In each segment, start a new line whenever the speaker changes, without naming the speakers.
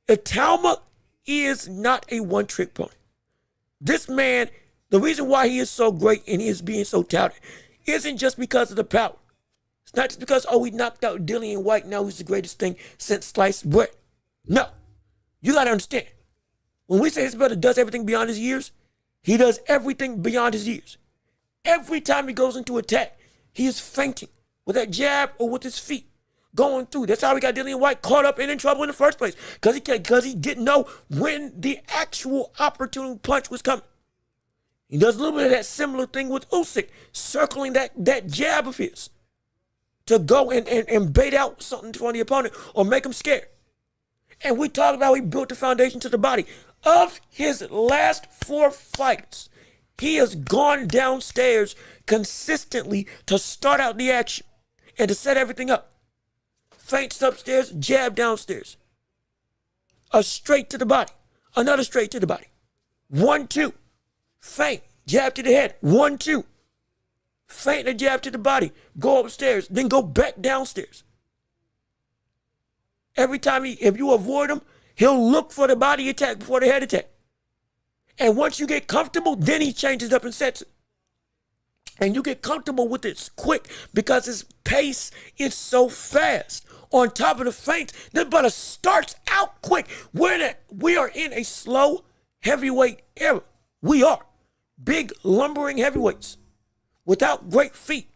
Itauma is not a one-trick pony. This man, the reason why he is so great and he is being so touted isn't just because of the power. It's not just because, oh, he knocked out Dillian White, now he's the greatest thing since sliced bread. No. You got to understand. When we say this brother does everything beyond his years, he does everything beyond his years. Every time he goes into attack, he is feinting with that jab or with his feet going through. That's how we got Dillian White caught up and in trouble in the first place, because he didn't know when the actual opportune punch was coming. He does a little bit of that similar thing with Usyk, circling that jab of his to go and bait out something from the opponent or make him scared. And we talked about how he built the foundation to the body. Of his last 4 fights, he has gone downstairs consistently to start out the action and to set everything up. Feints upstairs, jab downstairs. A straight to the body. Another straight to the body. 1-2. Feint, jab to the head. 1-2. Feint a jab to the body. Go upstairs, then go back downstairs. Every time if you avoid him, he'll look for the body attack before the head attack. And once you get comfortable, then he changes up and sets it. And you get comfortable with it quick because his pace is so fast. On top of the feints, this brother starts out quick. We are in a slow heavyweight era. We are. Big lumbering heavyweights without great feet.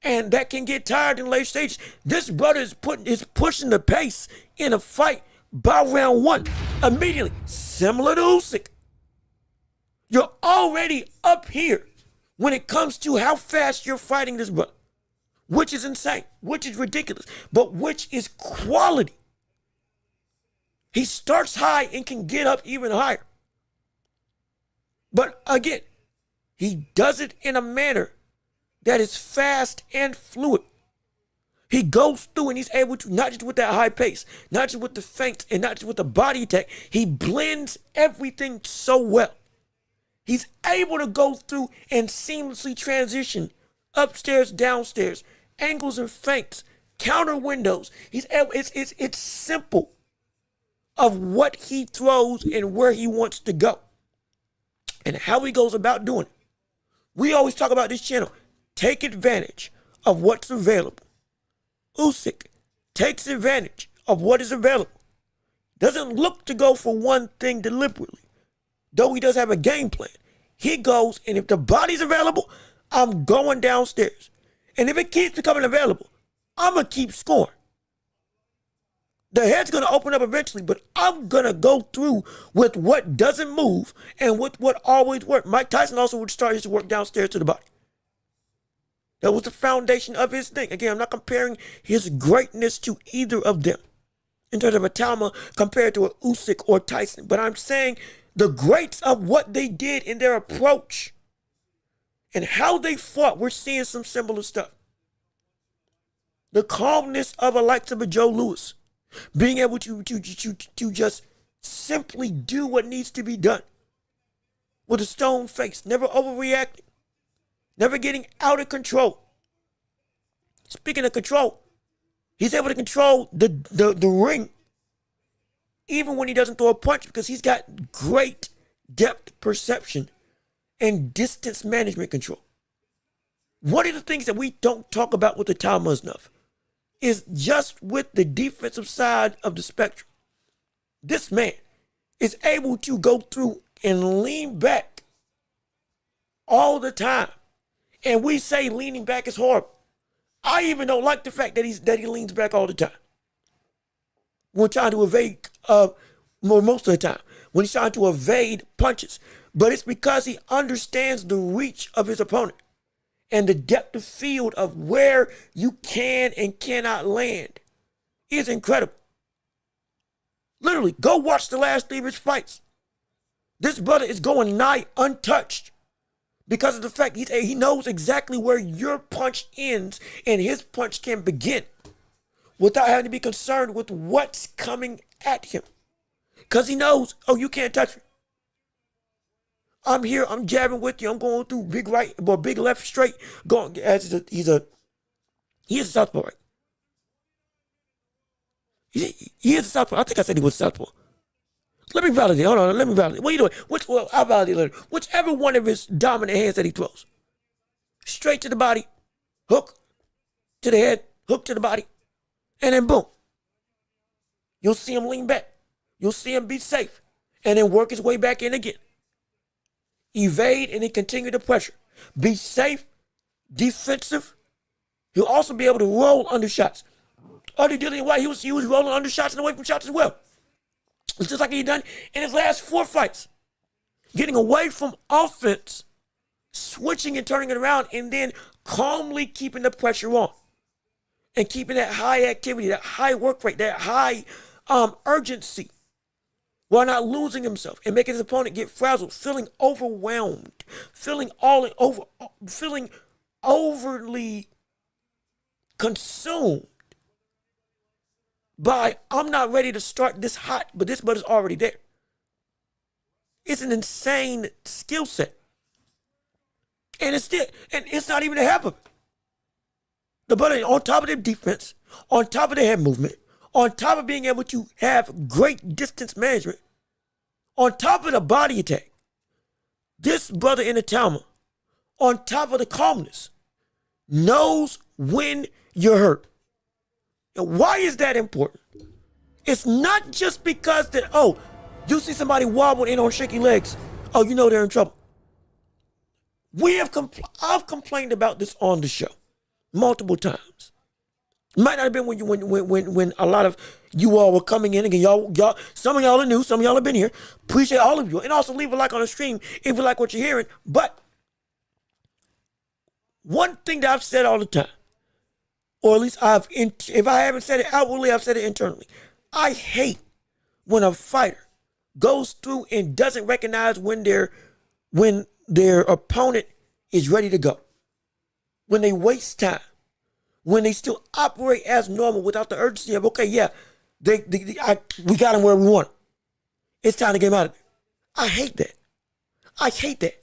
And that can get tired in late stages. This brother is pushing the pace in a fight by round 1 immediately, similar to Usyk. You're already up here when it comes to how fast you're fighting this brother, which is insane, which is ridiculous, but which is quality. He starts high and can get up even higher. But again, he does it in a manner that is fast and fluid. He goes through and he's able to, not just with that high pace, not just with the feints and not just with the body attack, he blends everything so well. He's able to go through and seamlessly transition upstairs, downstairs, angles and feints, counter windows. It's simple of what he throws and where he wants to go and how he goes about doing it. We always talk about this channel. Take advantage of what's available. Usyk takes advantage of what is available. Doesn't look to go for one thing deliberately, though he does have a game plan. He goes, and if the body's available, I'm going downstairs. And if it keeps becoming available, I'm going to keep scoring. The head's going to open up eventually, but I'm going to go through with what doesn't move and with what always worked. Mike Tyson also would start his work downstairs to the body. That was the foundation of his thing. Again, I'm not comparing his greatness to either of them in terms of Itauma compared to an Usyk or Tyson. But I'm saying the greats of what they did in their approach and how they fought, we're seeing some similar stuff. The calmness of a likes of a Joe Louis, being able to just simply do what needs to be done with a stone face, never overreacting, never getting out of control. Speaking of control, he's able to control the ring even when he doesn't throw a punch because he's got great depth perception and distance management control. One of the things that we don't talk about with the Itauma enough is just with the defensive side of the spectrum. This man is able to go through and lean back all the time. And we say leaning back is horrible. I even don't like the fact that he leans back all the time. We're trying to evade, most of the time, when he's trying to evade punches. But it's because he understands the reach of his opponent and the depth of field of where you can and cannot land is incredible. Literally, go watch the last 3 of his fights. This brother is going nigh untouched because of the fact he knows exactly where your punch ends and his punch can begin without having to be concerned with what's coming at him. Because he knows, oh, you can't touch me. I'm here, I'm jabbing with you, I'm going through big right or big left straight. Going as he is a southpaw, right? He is a southpaw. I think I said he was southpaw. Let me validate. Hold on. Let me validate. What are you doing? I'll validate later. Whichever one of his dominant hands that he throws. Straight to the body. Hook to the head. Hook to the body. And then boom. You'll see him lean back. You'll see him be safe. And then work his way back in again. Evade and then continue the pressure. Be safe. Defensive. He'll also be able to roll under shots. Other Dillian White, he was rolling under shots and away from shots as well. It's just like he done in his last 4 fights. Getting away from offense, switching and turning it around, and then calmly keeping the pressure on. And keeping that high activity, that high work rate, that high urgency. While not losing himself and making his opponent get frazzled, feeling overwhelmed, feeling overly consumed by, I'm not ready to start this hot, but this brother's already there. It's an insane skill set. And it's not even a half of it. The brother, on top of the defense, on top of the head movement, on top of being able to have great distance management, on top of the body attack, this brother in Itauma, on top of the calmness, knows when you're hurt. And why is that important? It's not just because that, oh, you see somebody wobble in on shaky legs, oh, you know they're in trouble. I've complained about this on the show multiple times. Might not have been when a lot of you all were coming in again. Y'all, some of y'all are new, some of y'all have been here. Appreciate all of you, and also leave a like on the stream if you like what you're hearing. But one thing that I've said all the time, or at least if I haven't said it outwardly, I've said it internally. I hate when a fighter goes through and doesn't recognize when their opponent is ready to go. When they waste time. When they still operate as normal without the urgency of, okay, yeah, we got him where we want him. It's time to get him out of there. I hate that. I hate that.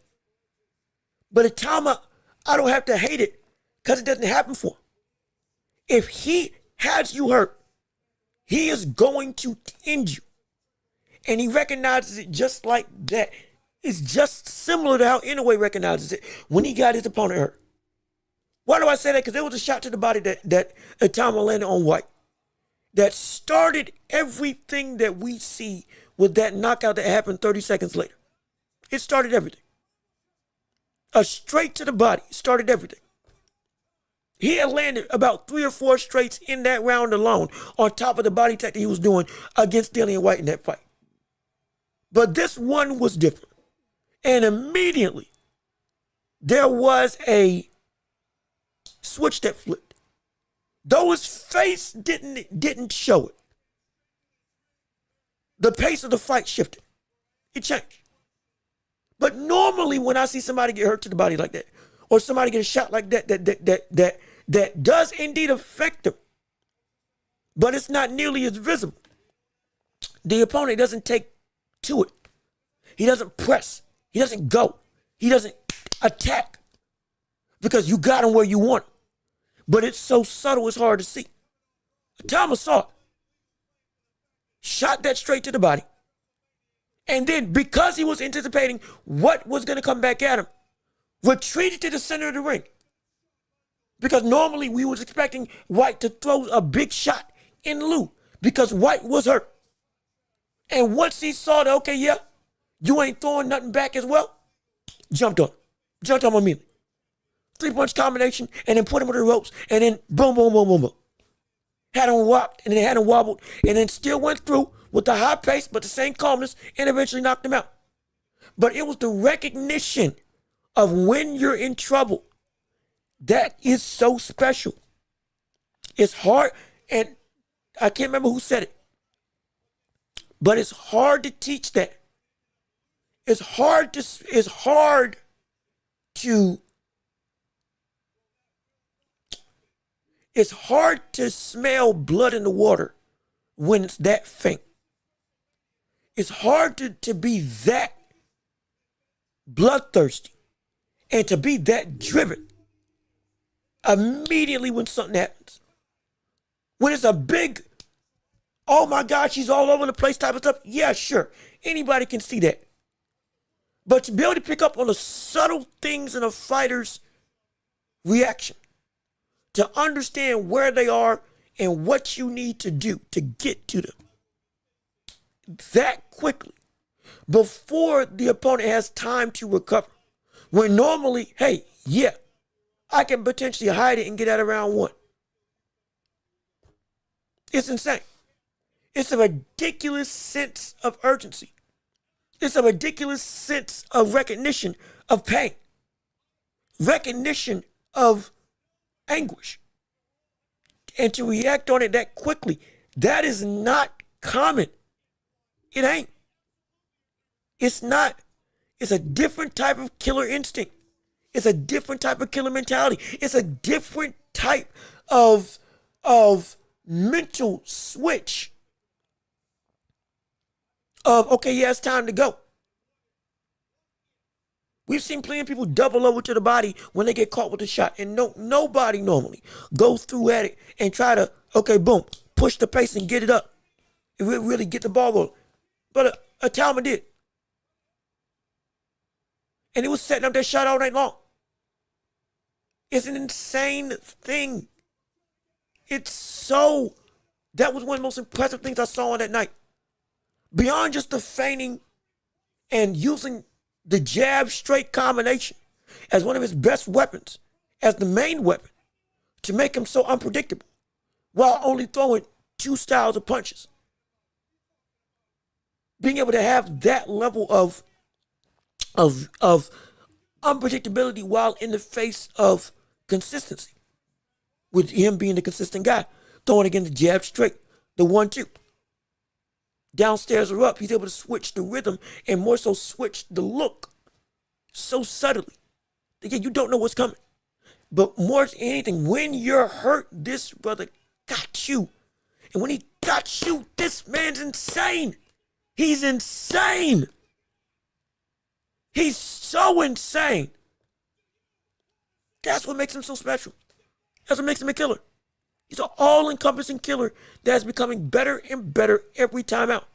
But Itauma, I don't have to hate it because it doesn't happen for him. If he has you hurt, he is going to end you. And he recognizes it just like that. It's just similar to how Inoue recognizes it when he got his opponent hurt. Why do I say that? Because there was a shot to the body that Itauma landed on White that started everything that we see with that knockout that happened 30 seconds later. It started everything. A straight to the body started everything. He had landed about 3 or 4 straights in that round alone on top of the body attack that he was doing against Dillian White in that fight. But this one was different. And immediately, there was a switch that flipped. Though his face didn't show it, the pace of the fight shifted. It changed. But normally when I see somebody get hurt to the body like that, or somebody get a shot like that does indeed affect them, but it's not nearly as visible. The opponent doesn't take to it. He doesn't press. He doesn't go. He doesn't attack because you got him where you want him. But it's so subtle, it's hard to see. Itauma saw it. Shot that straight to the body. And then because he was anticipating what was going to come back at him, retreated to the center of the ring. Because normally we was expecting White to throw a big shot in lieu because White was hurt. And once he saw that, okay, yeah, you ain't throwing nothing back as well, jumped on him immediately. 3-punch combination, and then put him on the ropes, and then boom, boom, boom, boom, boom. Had him whopped, and then had him wobbled, and then still went through with the high pace, but the same calmness, and eventually knocked him out. But it was the recognition of when you're in trouble that is so special. It's hard, and I can't remember who said it, but it's hard to teach that. It's hard to smell blood in the water when it's that faint. It's hard to be that bloodthirsty and to be that driven immediately when something happens. When it's a big oh my God, she's all over the place type of stuff. Yeah, sure. Anybody can see that. But to be able to pick up on the subtle things in a fighter's reaction, to understand where they are and what you need to do to get to them that quickly before the opponent has time to recover. When normally, hey, yeah, I can potentially hide it and get out of round one. It's insane. It's a ridiculous sense of urgency. It's a ridiculous sense of recognition of pain, recognition of anguish. And to react on it that quickly, that is not common. It ain't. It's not. It's a different type of killer instinct. It's a different type of killer mentality. It's a different type of mental switch of, okay, yeah, it's time to go. We've seen plenty of people double over to the body when they get caught with a shot. And nobody normally goes through at it and try to, okay, boom, push the pace and get it up. And really get the ball rolling. But Itauma did. And he was setting up that shot all night long. It's an insane thing. It's so, that was one of the most impressive things I saw on that night. Beyond just the feigning and using the jab straight combination as one of his best weapons, as the main weapon, to make him so unpredictable, while only throwing two styles of punches. Being able to have that level of unpredictability while in the face of consistency, with him being the consistent guy, throwing again the jab straight, the 1-2. Downstairs or up, he's able to switch the rhythm and more so switch the look so subtly that you don't know what's coming. But more than anything, when you're hurt, this brother got you. And when he got you, this man's insane. He's insane. He's so insane. That's what makes him so special. That's what makes him a killer. He's an all-encompassing killer that's becoming better and better every time out.